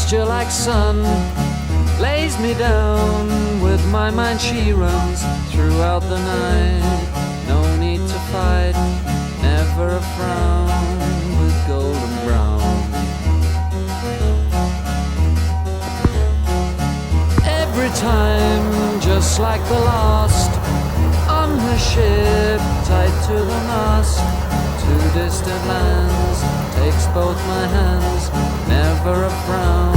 Pasture like sun lays me down. With my mind she runs throughout the night. No need to fight, never a frown, with golden brown. Every time, just like the last, on her ship, tied to the mast, to distant lands, takes both my hands, never a frown.